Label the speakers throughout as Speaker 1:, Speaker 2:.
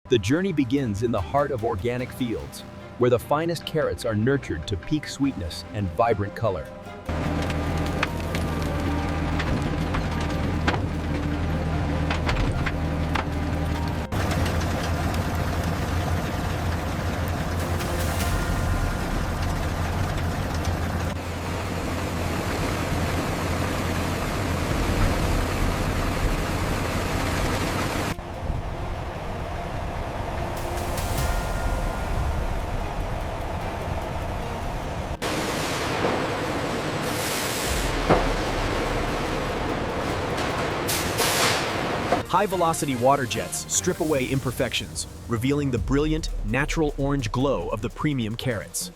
Speaker 1: The journey begins in the heart of organic fields, where the finest carrots are nurtured to peak sweetness and vibrant color.
Speaker 2: High-velocity water jets strip away imperfections, revealing the brilliant, natural orange glow of the premium carrots.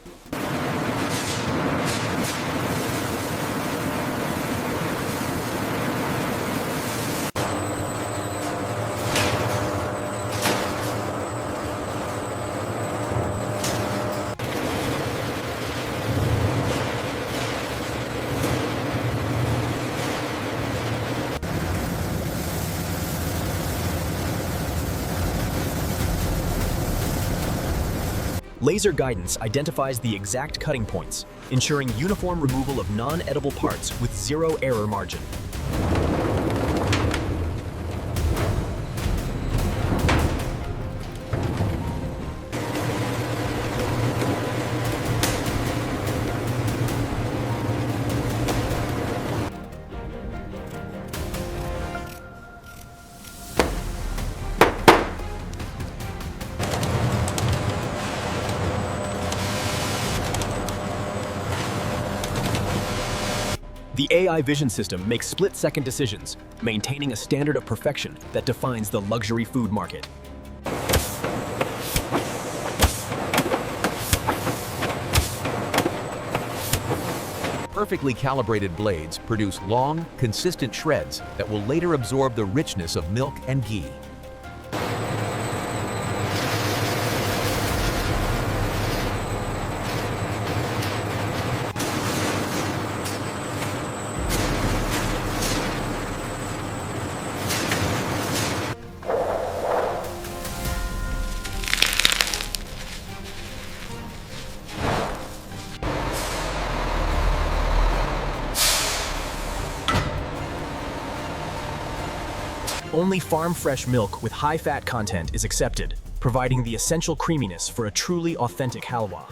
Speaker 2: Laser guidance identifies the exact cutting points, ensuring uniform removal of non-edible parts with zero error margin. The AI vision system makes split-second decisions, maintaining a standard of perfection that defines the luxury food market.
Speaker 3: Perfectly calibrated blades produce long, consistent shreds that will later absorb the richness of milk and ghee.
Speaker 2: Only farm-fresh milk with high fat content is accepted, providing the essential creaminess for a truly authentic halwa.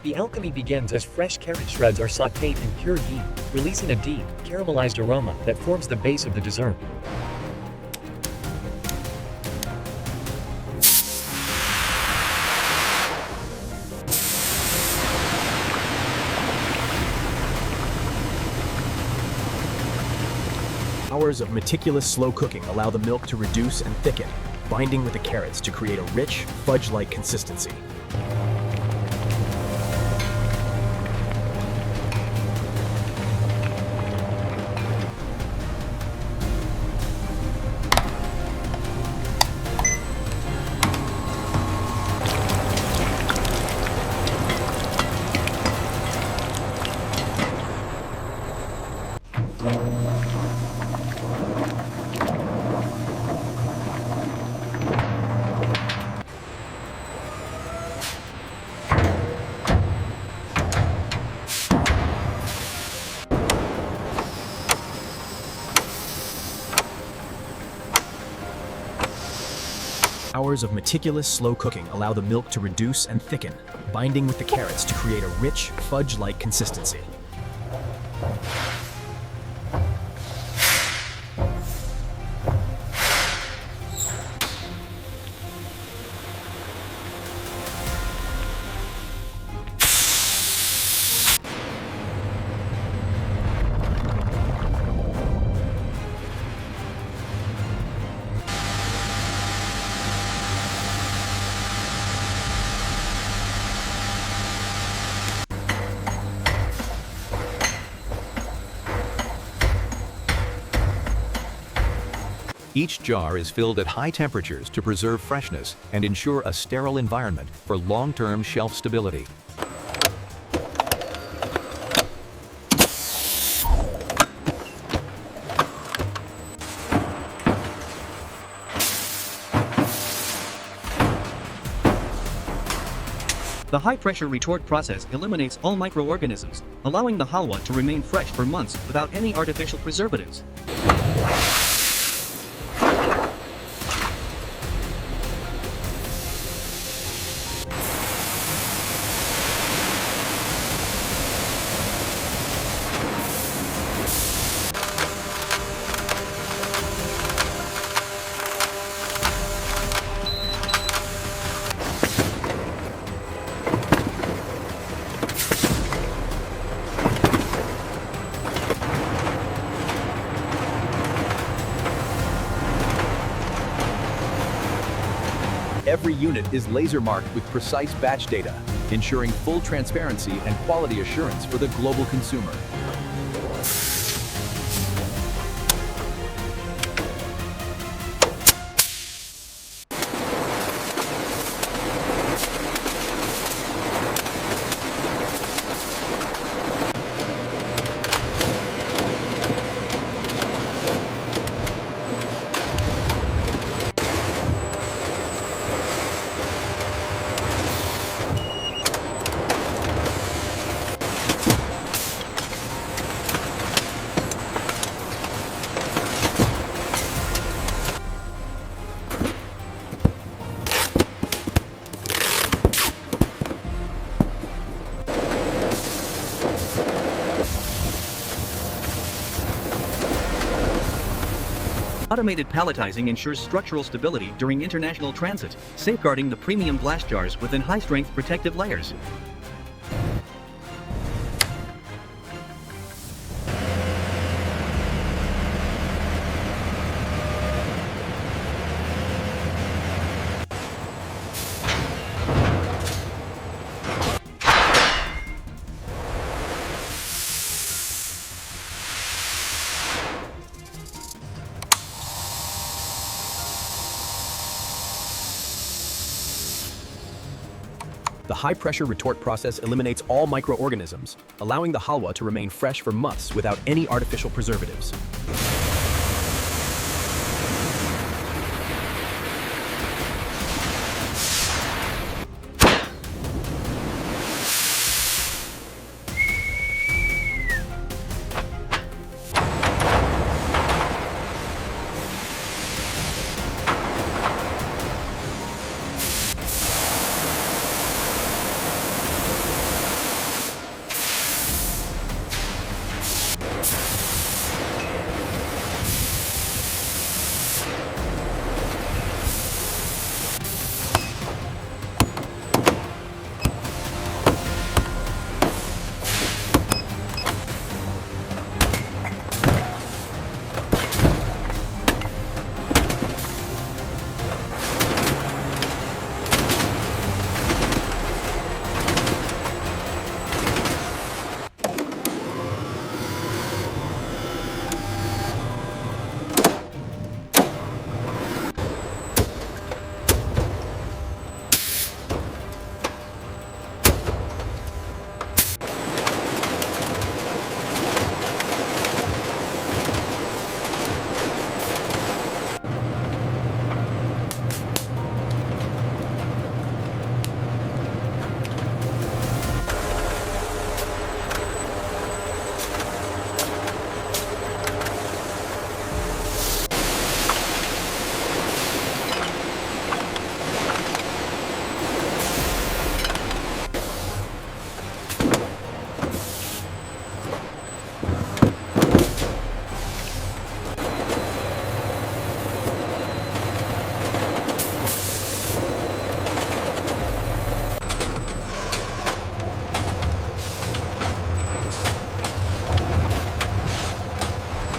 Speaker 4: The alchemy begins as fresh carrot shreds are sautéed in pure ghee, releasing a deep, caramelized aroma that forms the base of the dessert.
Speaker 2: Hours of meticulous slow cooking allow the milk to reduce and thicken, binding with the carrots to create a rich, fudge-like consistency. Hours of meticulous slow cooking allow the milk to reduce and thicken, binding with the carrots to create a rich, fudge-like consistency.
Speaker 3: Each jar is filled at high temperatures to preserve freshness and ensure a sterile environment for long-term shelf stability.
Speaker 5: The high-pressure retort process eliminates all microorganisms, allowing the halwa to remain fresh for months without any artificial preservatives.
Speaker 1: Every unit is laser marked with precise batch data, ensuring full transparency and quality assurance for the global consumer.
Speaker 5: Automated palletizing ensures structural stability during international transit, safeguarding the premium glass jars within high-strength protective layers.
Speaker 2: The high-pressure retort process eliminates all microorganisms, allowing the halwa to remain fresh for months without any artificial preservatives.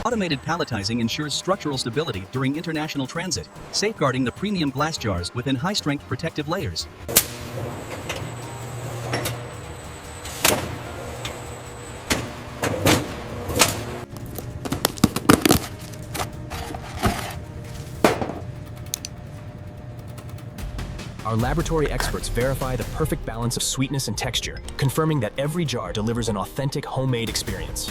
Speaker 5: Automated palletizing ensures structural stability during international transit, safeguarding the premium glass jars within high-strength protective layers.
Speaker 2: Our laboratory experts verify the perfect balance of sweetness and texture, confirming that every jar delivers an authentic homemade experience.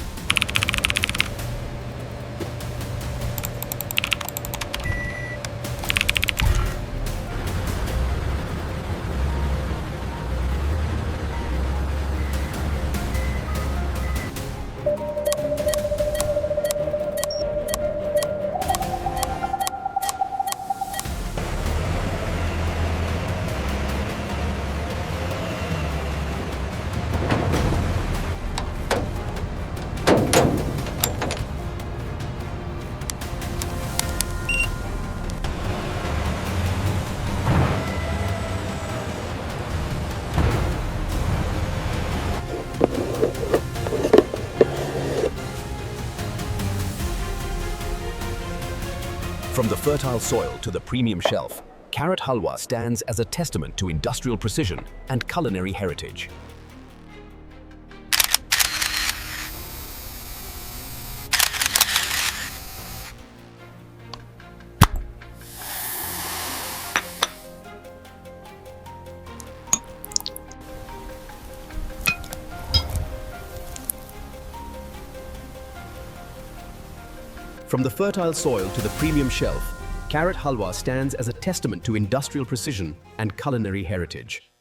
Speaker 3: From the fertile soil to the premium shelf, Carrot Halwa stands as a testament to industrial precision and culinary heritage. From the fertile soil to the premium shelf, Carrot Halwa stands as a testament to industrial precision and culinary heritage.